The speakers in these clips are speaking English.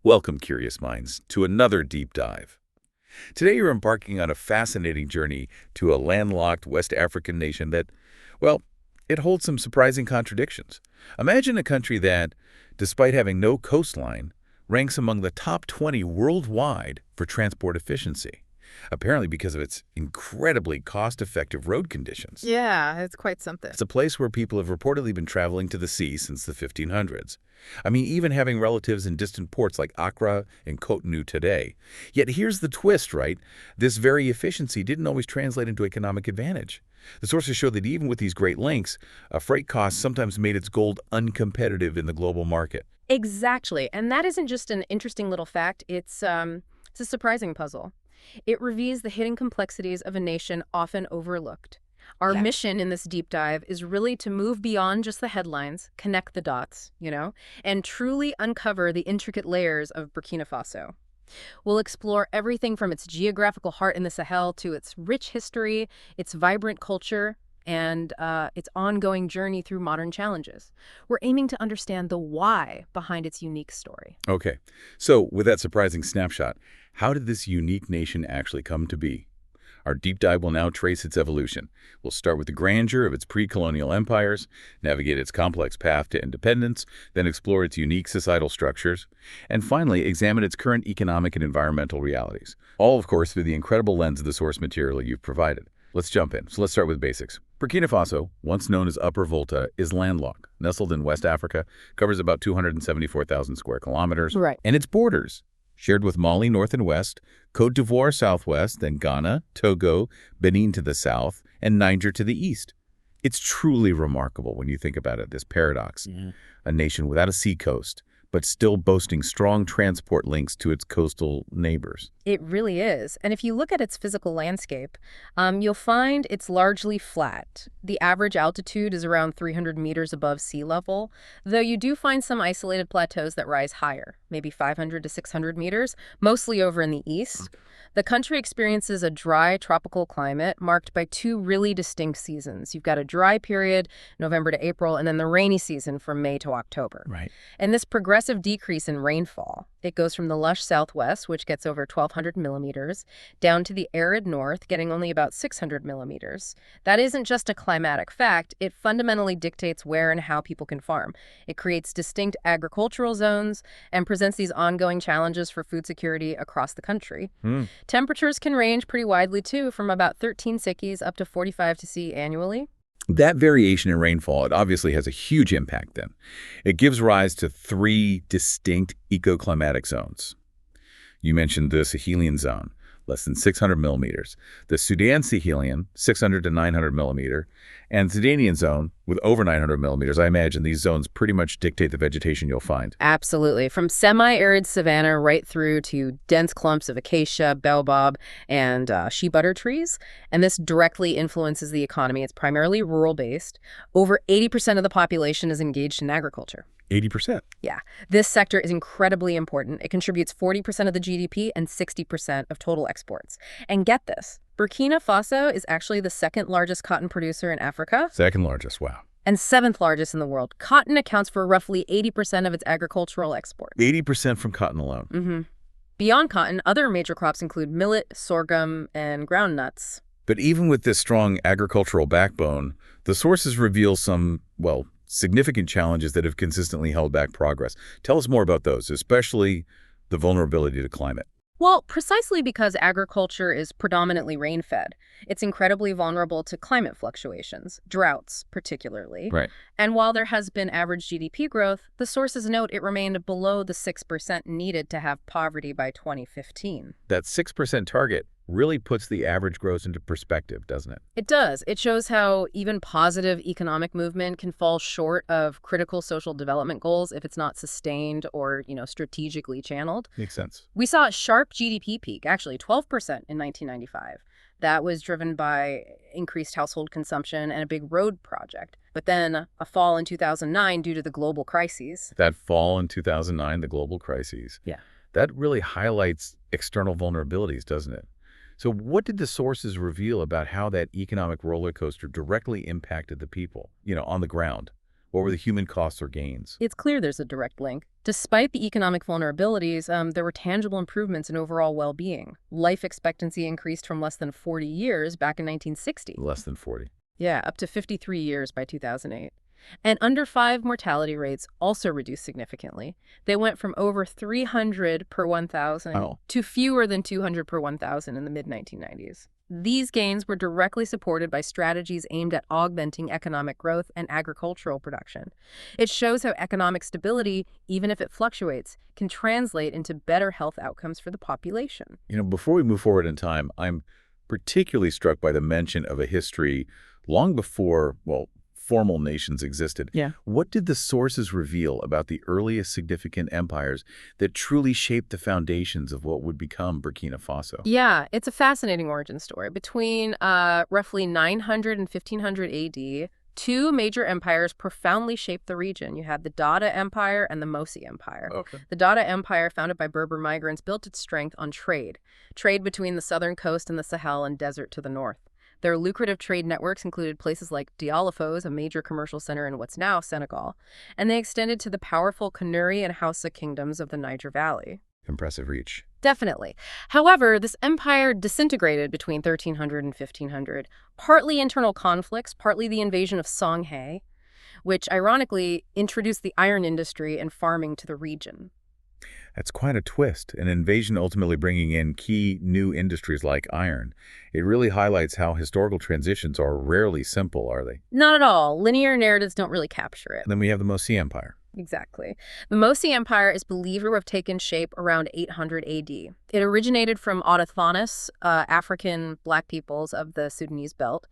Welcome, curious minds, to another deep dive. Today you're embarking on a fascinating journey to a landlocked West African nation that, well, it holds some surprising contradictions. Imagine a country that, despite having no coastline, ranks among the top 20 worldwide for transport efficiency, apparently because of its incredibly cost-effective road conditions. Yeah, it's quite something. It's a place where people have reportedly been traveling to the sea since the 1500s. I mean, even having relatives in distant ports like Accra and Cotonou today. Yet here's the twist, right? This very efficiency didn't always translate into economic advantage. The sources show that even with these great links, freight costs sometimes made its gold uncompetitive in the global market. Exactly. And that isn't just an interesting little fact. It's a surprising puzzle. It reveals the hidden complexities of a nation often overlooked. Our mission in this deep dive is really to move beyond just the headlines, connect the dots, and truly uncover the intricate layers of Burkina Faso. We'll explore everything from its geographical heart in the Sahel to its rich history, its vibrant culture, and its ongoing journey through modern challenges. We're aiming to understand the why behind its unique story. Okay, so with that surprising snapshot, how did this unique nation actually come to be? Our deep dive will now trace its evolution. We'll start with the grandeur of its pre-colonial empires, navigate its complex path to independence, then explore its unique societal structures, and finally examine its current economic and environmental realities. All, of course, through the incredible lens of the source material you've provided. Let's jump in. So let's start with basics. Burkina Faso, once known as Upper Volta, is landlocked, nestled in West Africa, covers about 274,000 square kilometers, Right. and its borders, shared with Mali north and west, Côte d'Ivoire southwest, then Ghana, Togo, Benin to the south, and Niger to the east. It's truly remarkable when you think about it, this paradox. A nation without a seacoast, but still boasting strong transport links to its coastal neighbors. It really is. And if you look at its physical landscape, you'll find it's largely flat. The average altitude is around 300 meters above sea level, though you do find some isolated plateaus that rise higher, maybe 500 to 600 meters, mostly over in the east. The country experiences a dry tropical climate marked by two really distinct seasons. You've got a dry period, November to April, and then the rainy season from May to October. Right. And this progressive decrease in rainfall, it goes from the lush southwest, which gets over 1,200 millimeters, down to the arid north, getting only about 600 millimeters. That isn't just a climatic fact, it fundamentally dictates where and how people can farm. It creates distinct agricultural zones and presents these ongoing challenges for food security across the country. Temperatures can range pretty widely, too, from about 13 Sikis up to 45 to C annually. That variation in rainfall, it obviously has a huge impact then. It gives rise to three distinct ecoclimatic zones. You mentioned the Sahelian zone, less than 600 millimeters, the Sudan Sahelian, 600 to 900 millimeter, and the Sudanian zone with over 900 millimeters. I imagine these zones pretty much dictate the vegetation you'll find. Absolutely. From semi-arid savanna right through to dense clumps of acacia, baobab, and shea butter trees. And this directly influences the economy. It's primarily rural-based. Over 80% of the population is engaged in agriculture. 80%. Yeah. This sector is incredibly important. It contributes 40% of the GDP and 60% of total exports. And get this, Burkina Faso is actually the second largest cotton producer in Africa. Second largest, wow. And seventh largest in the world. Cotton accounts for roughly 80% of its agricultural exports. 80% from cotton alone. Beyond cotton, other major crops include millet, sorghum, and groundnuts. But even with this strong agricultural backbone, the sources reveal some, well, significant challenges that have consistently held back progress. Tell us more about those, especially the vulnerability to climate. Well, precisely because agriculture is predominantly rain-fed, it's incredibly vulnerable to climate fluctuations, droughts particularly. Right. And while there has been average GDP growth, the sources note it remained below the 6% needed to have poverty by 2015. That 6% target really puts the average growth into perspective, doesn't it? It does. It shows how even positive economic movement can fall short of critical social development goals if it's not sustained or, strategically channeled. Makes sense. We saw a sharp GDP peak, actually 12% in 1995. That was driven by increased household consumption and a big road project. But then a fall in 2009 due to the global crises. That fall in 2009, the global crises. Yeah. That really highlights external vulnerabilities, doesn't it? So what did the sources reveal about how that economic roller coaster directly impacted the people, on the ground? What were the human costs or gains? It's clear there's a direct link. Despite the economic vulnerabilities, there were tangible improvements in overall well-being. Life expectancy increased from less than 40 years back in 1960. Less than 40. Yeah, up to 53 years by 2008. And under 5 mortality rates also reduced significantly. They went from over 300 per 1,000 to fewer than 200 per 1,000 in the mid-1990s. These gains were directly supported by strategies aimed at augmenting economic growth and agricultural production. It shows how economic stability, even if it fluctuates, can translate into better health outcomes for the population. Before we move forward in time, I'm particularly struck by the mention of a history long before, formal nations existed. Yeah. What did the sources reveal about the earliest significant empires that truly shaped the foundations of what would become Burkina Faso? Yeah, it's a fascinating origin story. Between roughly 900 and 1500 AD, 2 major empires profoundly shaped the region. You had the Dawda Empire and the Mosi Empire. Okay. The Dawda Empire, founded by Berber migrants, built its strength on trade between the southern coast and the Sahel and desert to the north. Their lucrative trade networks included places like Dialafos, a major commercial center in what's now Senegal, and they extended to the powerful Kanuri and Hausa kingdoms of the Niger Valley. Impressive reach. Definitely. However, this empire disintegrated between 1300 and 1500, partly internal conflicts, partly the invasion of Songhai, which ironically introduced the iron industry and farming to the region. That's quite a twist, an invasion ultimately bringing in key new industries like iron. It really highlights how historical transitions are rarely simple, are they? Not at all. Linear narratives don't really capture it. Then we have the Mosi Empire. Exactly. The Mosi Empire is believed to have taken shape around 800 AD. It originated from autochthonous African black peoples of the Sudanese belt.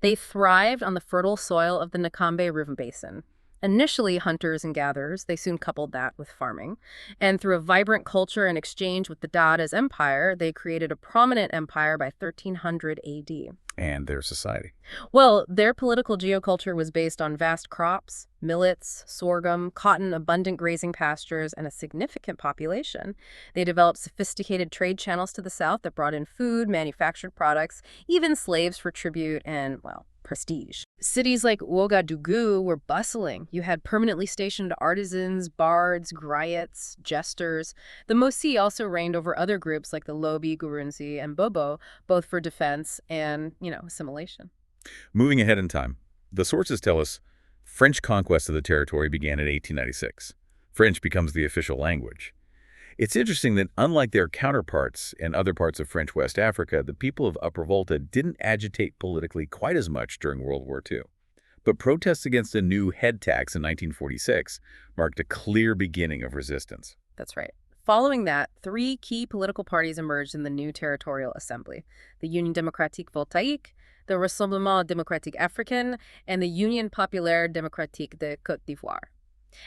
They thrived on the fertile soil of the Nakambe River Basin. Initially hunters and gatherers, they soon coupled that with farming. And through a vibrant culture and exchange with the Dawda's empire, they created a prominent empire by 1300 AD. And their society. Well, their political geoculture was based on vast crops, millets, sorghum, cotton, abundant grazing pastures, and a significant population. They developed sophisticated trade channels to the south that brought in food, manufactured products, even slaves for tribute and, prestige. Cities like Ouagadougou were bustling. You had permanently stationed artisans, bards, griots, jesters. The Mosi also reigned over other groups like the Lobi, Gurunzi, and Bobo, both for defense and, assimilation. Moving ahead in time, the sources tell us French conquest of the territory began in 1896. French becomes the official language. It's interesting that unlike their counterparts in other parts of French West Africa, the people of Upper Volta didn't agitate politically quite as much during World War II. But protests against a new head tax in 1946 marked a clear beginning of resistance. That's right. Following that, 3 key political parties emerged in the new territorial assembly: the Union Démocratique Voltaïque, the Rassemblement Démocratique Africain, and the Union Populaire Démocratique de Côte d'Ivoire.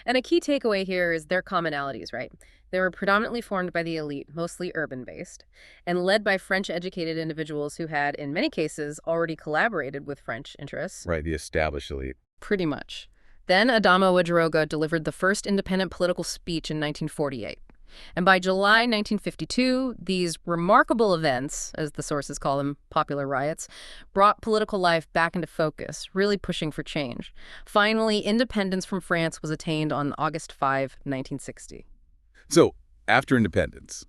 And a key takeaway here is their commonalities, right? They were predominantly formed by the elite, mostly urban-based, and led by French-educated individuals who had, in many cases, already collaborated with French interests. Right, the established elite. Pretty much. Then Adama Ouedraogo delivered the first independent political speech in 1948. And by July 1952, these remarkable events, as the sources call them, popular riots, brought political life back into focus, really pushing for change. Finally, independence from France was attained on August 5, 1960. So, after independence,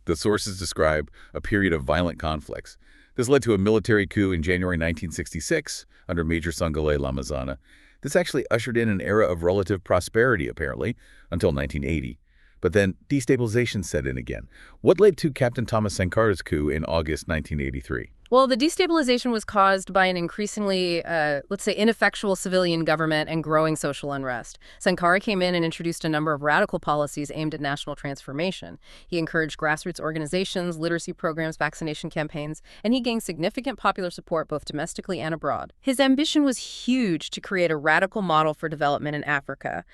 the sources describe a period of violent conflicts. This led to a military coup in January 1966 under Major Sangolé Lamazana. This actually ushered in an era of relative prosperity, apparently, until 1980. But then destabilization set in again. What led to Captain Thomas Sankar's coup in August 1983? Well, the destabilization was caused by an increasingly, ineffectual civilian government and growing social unrest. Sankara came in and introduced a number of radical policies aimed at national transformation. He encouraged grassroots organizations, literacy programs, vaccination campaigns, and he gained significant popular support both domestically and abroad. His ambition was huge to create a radical model for development in Africa.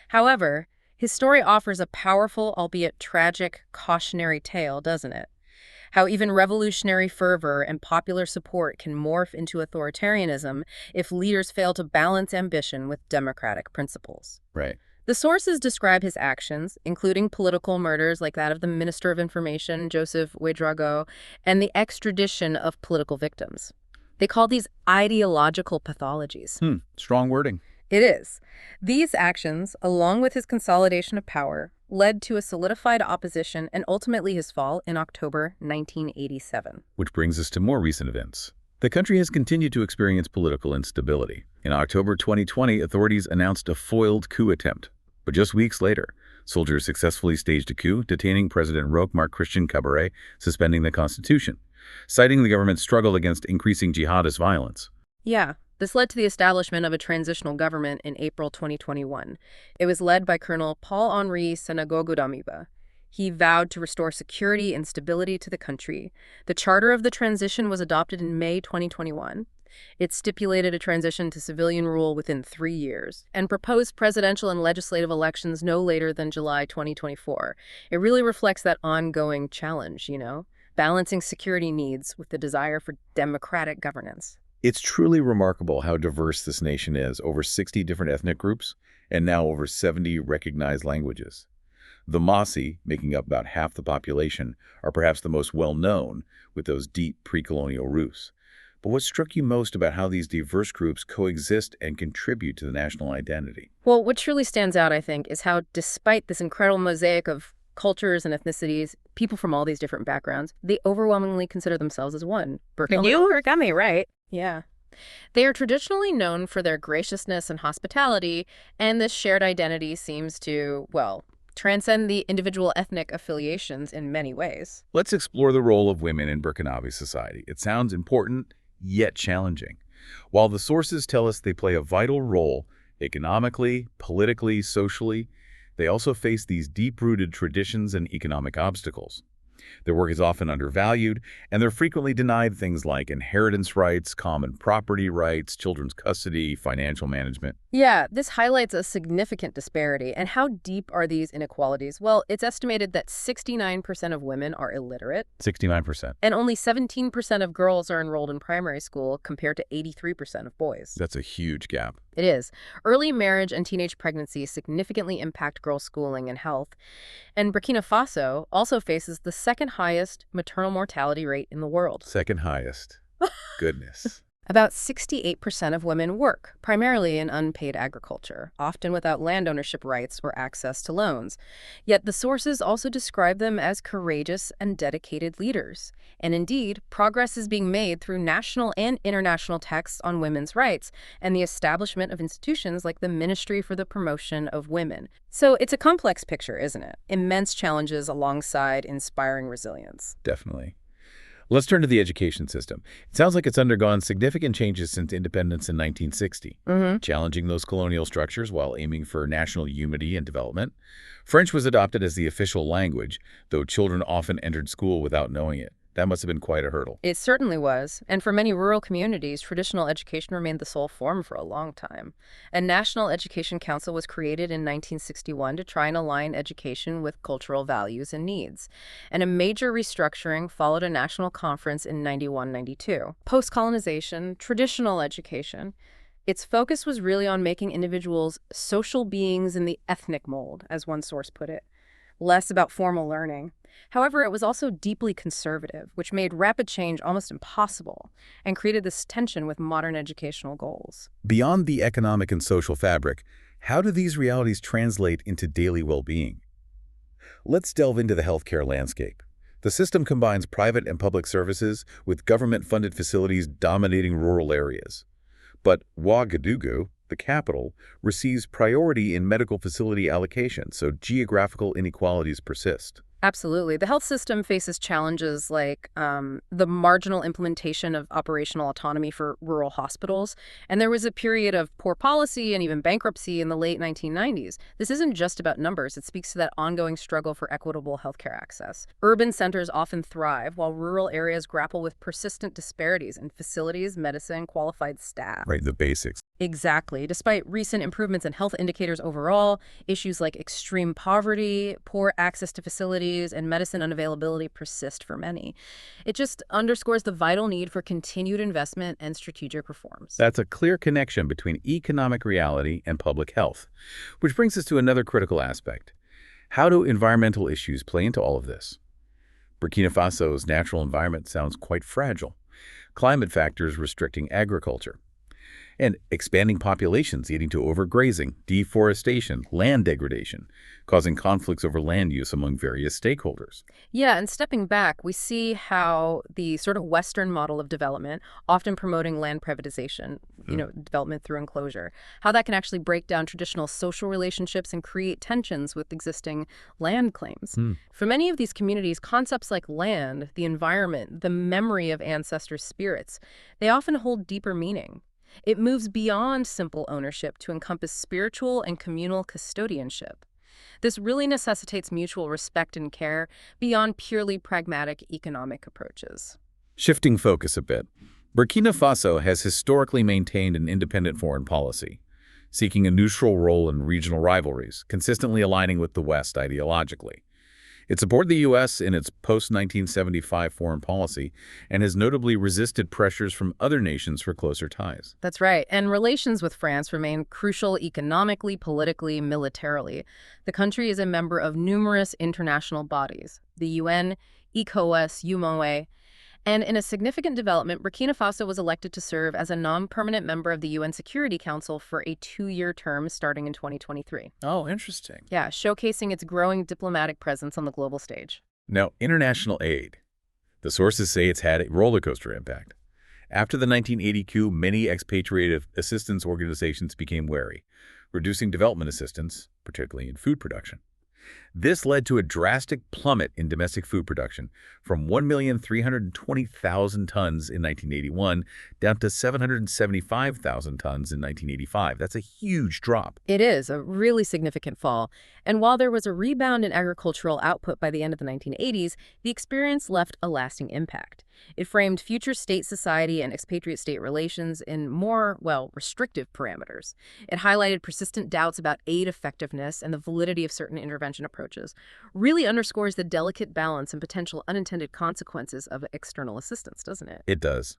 However, his story offers a powerful, albeit tragic, cautionary tale, doesn't it? How even revolutionary fervor and popular support can morph into authoritarianism if leaders fail to balance ambition with democratic principles. Right. The sources describe his actions, including political murders like that of the Minister of Information, Joseph Ouedraogo, and the extradition of political victims. They call these ideological pathologies. Strong wording. It is. These actions, along with his consolidation of power, led to a solidified opposition and ultimately his fall in October 1987. Which brings us to more recent events. The country has continued to experience political instability. In October 2020, authorities announced a foiled coup attempt. But just weeks later, soldiers successfully staged a coup, detaining President Roch Marc Christian Kabore, suspending the constitution, citing the government's struggle against increasing jihadist violence. Yeah, this led to the establishment of a transitional government in April 2021. It was led by Colonel Paul-Henri Sandaogo-Damiba. He vowed to restore security and stability to the country. The charter of the transition was adopted in May 2021. It stipulated a transition to civilian rule within 3 years and proposed presidential and legislative elections no later than July 2024. It really reflects that ongoing challenge, balancing security needs with the desire for democratic governance. It's truly remarkable how diverse this nation is, over 60 different ethnic groups, and now over 70 recognized languages. The Mosi, making up about half the population, are perhaps the most well-known, with those deep pre-colonial roots. But what struck you most about how these diverse groups coexist and contribute to the national identity? Well, what truly stands out, I think, is how despite this incredible mosaic of cultures and ethnicities, people from all these different backgrounds, they overwhelmingly consider themselves as one. You got me right. Yeah. They are traditionally known for their graciousness and hospitality, and this shared identity seems to, transcend the individual ethnic affiliations in many ways. Let's explore the role of women in Burkinabe society. It sounds important, yet challenging. While the sources tell us they play a vital role economically, politically, socially, they also face these deep-rooted traditions and economic obstacles. Their work is often undervalued, and they're frequently denied things like inheritance rights, common property rights, children's custody, financial management. Yeah, this highlights a significant disparity. And how deep are these inequalities? Well, it's estimated that 69% of women are illiterate. 69%. And only 17% of girls are enrolled in primary school compared to 83% of boys. That's a huge gap. It is. Early marriage and teenage pregnancy significantly impact girls' schooling and health. And Burkina Faso also faces the second highest maternal mortality rate in the world. Second highest. Goodness. About 68% of women work, primarily in unpaid agriculture, often without land ownership rights or access to loans. Yet the sources also describe them as courageous and dedicated leaders. And indeed, progress is being made through national and international texts on women's rights and the establishment of institutions like the Ministry for the Promotion of Women. So it's a complex picture, isn't it? Immense challenges alongside inspiring resilience. Definitely. Let's turn to the education system. It sounds like it's undergone significant changes since independence in 1960, challenging those colonial structures while aiming for national unity and development. French was adopted as the official language, though children often entered school without knowing it. That must have been quite a hurdle. It certainly was. And for many rural communities, traditional education remained the sole form for a long time. A National Education Council was created in 1961 to try and align education with cultural values and needs. And a major restructuring followed a national conference in 91-92. Post-colonization, traditional education, its focus was really on making individuals social beings in the ethnic mold, as one source put it, less about formal learning. However, it was also deeply conservative, which made rapid change almost impossible and created this tension with modern educational goals. Beyond the economic and social fabric, how do these realities translate into daily well-being? Let's delve into the healthcare landscape. The system combines private and public services with government-funded facilities dominating rural areas. But Ouagadougou, the capital, receives priority in medical facility allocation, so geographical inequalities persist. Absolutely. The health system faces challenges like the marginal implementation of operational autonomy for rural hospitals. And there was a period of poor policy and even bankruptcy in the late 1990s. This isn't just about numbers. It speaks to that ongoing struggle for equitable healthcare access. Urban centers often thrive, while rural areas grapple with persistent disparities in facilities, medicine, qualified staff. Right, the basics. Exactly. Despite recent improvements in health indicators overall, issues like extreme poverty, poor access to facilities, and medicine unavailability persist for many. It just underscores the vital need for continued investment and strategic reforms. That's a clear connection between economic reality and public health, which brings us to another critical aspect. How do environmental issues play into all of this? Burkina Faso's natural environment sounds quite fragile. Climate factors restricting agriculture. And expanding populations leading to overgrazing, deforestation, land degradation, causing conflicts over land use among various stakeholders. Yeah, and stepping back, we see how the sort of Western model of development, often promoting land privatization, development through enclosure, how that can actually break down traditional social relationships and create tensions with existing land claims. For many of these communities, concepts like land, the environment, the memory of ancestor spirits, they often hold deeper meaning. It moves beyond simple ownership to encompass spiritual and communal custodianship. This really necessitates mutual respect and care beyond purely pragmatic economic approaches. Shifting focus a bit, Burkina Faso has historically maintained an independent foreign policy, seeking a neutral role in regional rivalries, consistently aligning with the West ideologically. It supported the U.S. in its post-1975 foreign policy and has notably resisted pressures from other nations for closer ties. That's right. And relations with France remain crucial economically, politically, militarily. The country is a member of numerous international bodies, the UN, ECOWAS, UMOA, and in a significant development, Burkina Faso was elected to serve as a non-permanent member of the UN Security Council for a 2-year term starting in 2023. Oh, interesting. Yeah, showcasing its growing diplomatic presence on the global stage. Now, international aid. The sources say it's had a roller coaster impact. After the 1980 coup, many expatriate assistance organizations became wary, reducing development assistance, particularly in food production. This led to a drastic plummet in domestic food production from 1,320,000 tons in 1981 down to 775,000 tons in 1985. That's a huge drop. It is a really significant fall. And while there was a rebound in agricultural output by the end of the 1980s, the experience left a lasting impact. It framed future state society and expatriate state relations in more, restrictive parameters. It highlighted persistent doubts about aid effectiveness and the validity of certain intervention approaches. Really underscores the delicate balance and potential unintended consequences of external assistance, doesn't it? It does.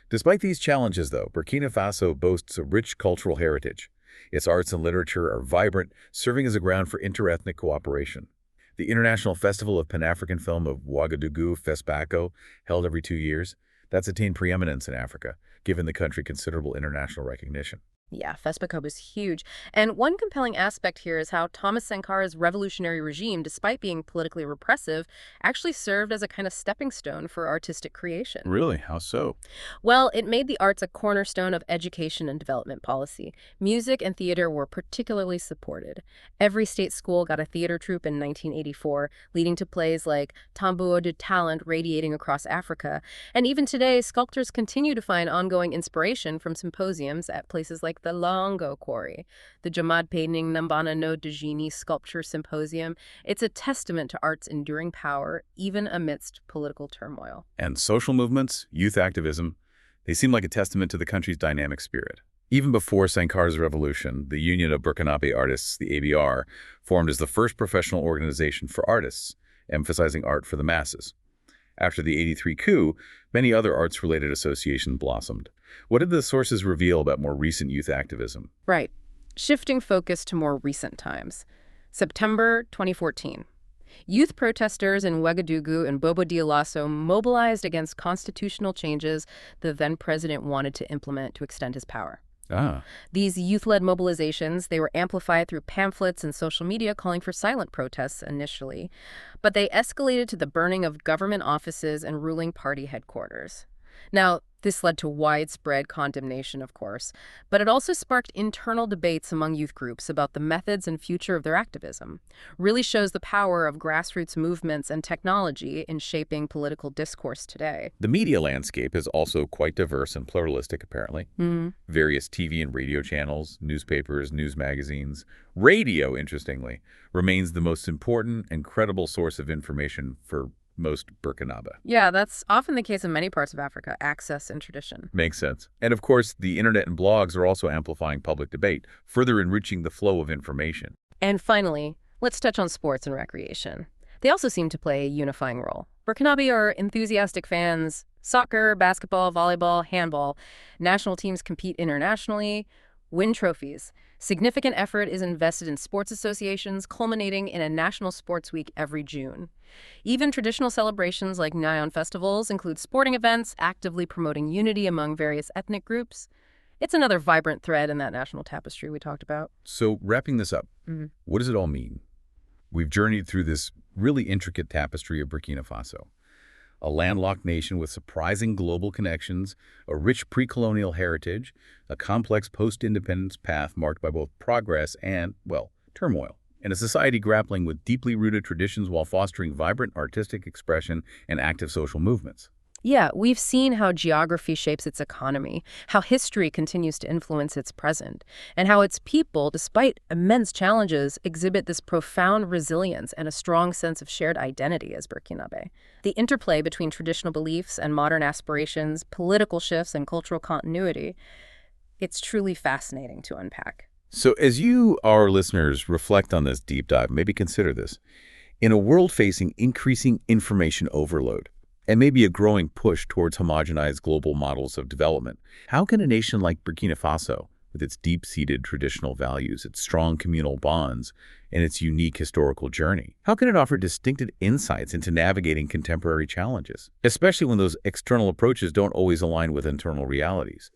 Despite these challenges, though, Burkina Faso boasts a rich cultural heritage. Its arts and literature are vibrant, serving as a ground for interethnic cooperation. The International Festival of Pan-African Film of Ouagadougou, FESPACO, held every 2 years, that's attained preeminence in Africa, giving the country considerable international recognition. Yeah, FESPACO is huge. And one compelling aspect here is how Thomas Sankare's revolutionary regime, despite being politically repressive, actually served as a kind of stepping stone for artistic creation. Really? How so? Well, it made the arts a cornerstone of education and development policy. Music and theater were particularly supported. Every state school got a theater troupe in 1984, leading to plays like Tambour de Talent radiating across Africa. And even today, sculptors continue to find ongoing inspiration from symposiums at places like the Longo Quarry, the Jamad painting Nambana no Djini Sculpture Symposium. It's a testament to art's enduring power, even amidst political turmoil. And social movements, youth activism, they seem like a testament to the country's dynamic spirit. Even before Sankare's revolution, the Union of Burkinabe Artists, the ABR, formed as the first professional organization for artists, emphasizing art for the masses. After the '83 coup, many other arts-related associations blossomed. What did the sources reveal about more recent youth activism? Right. Shifting focus to more recent times. September 2014. Youth protesters in Ouagadougou and Bobo-Dioulasso mobilized against constitutional changes the then-president wanted to implement to extend his power. These youth-led mobilizations, they were amplified through pamphlets and social media calling for silent protests initially, but they escalated to the burning of government offices and ruling party headquarters. Now, this led to widespread condemnation, of course, but it also sparked internal debates among youth groups about the methods and future of their activism. Really shows the power of grassroots movements and technology in shaping political discourse today. The media landscape is also quite diverse and pluralistic, apparently. Various TV and radio channels, newspapers, news magazines. Radio, interestingly, remains the most important and credible source of information for most Burkinabe. Yeah, that's often the case in many parts of Africa, access and tradition. Makes sense. And of course, the internet and blogs are also amplifying public debate, further enriching the flow of information. And finally, let's touch on sports and recreation. They also seem to play a unifying role. Burkinabe are enthusiastic fans. Soccer, basketball, volleyball, handball. National teams compete internationally, win trophies. Significant effort is invested in sports associations, culminating in a national sports week every June. Even traditional celebrations like Nyaon festivals include sporting events, actively promoting unity among various ethnic groups. It's another vibrant thread in that national tapestry we talked about. So wrapping this up, what does it all mean? We've journeyed through this really intricate tapestry of Burkina Faso, a landlocked nation with surprising global connections, a rich pre-colonial heritage, a complex post-independence path marked by both progress and, well, turmoil, and a society grappling with deeply rooted traditions while fostering vibrant artistic expression and active social movements. Yeah, we've seen how geography shapes its economy, how history continues to influence its present, and how its people, despite immense challenges, exhibit this profound resilience and a strong sense of shared identity as Burkinabe. The interplay between traditional beliefs and modern aspirations, political shifts and cultural continuity, it's truly fascinating to unpack. So as you, our listeners, reflect on this deep dive, maybe consider this. In a world facing increasing information overload, and maybe a growing push towards homogenized global models of development, how can a nation like Burkina Faso, with its deep-seated traditional values, its strong communal bonds, and its unique historical journey, how can it offer distinctive insights into navigating contemporary challenges, especially when those external approaches don't always align with internal realities?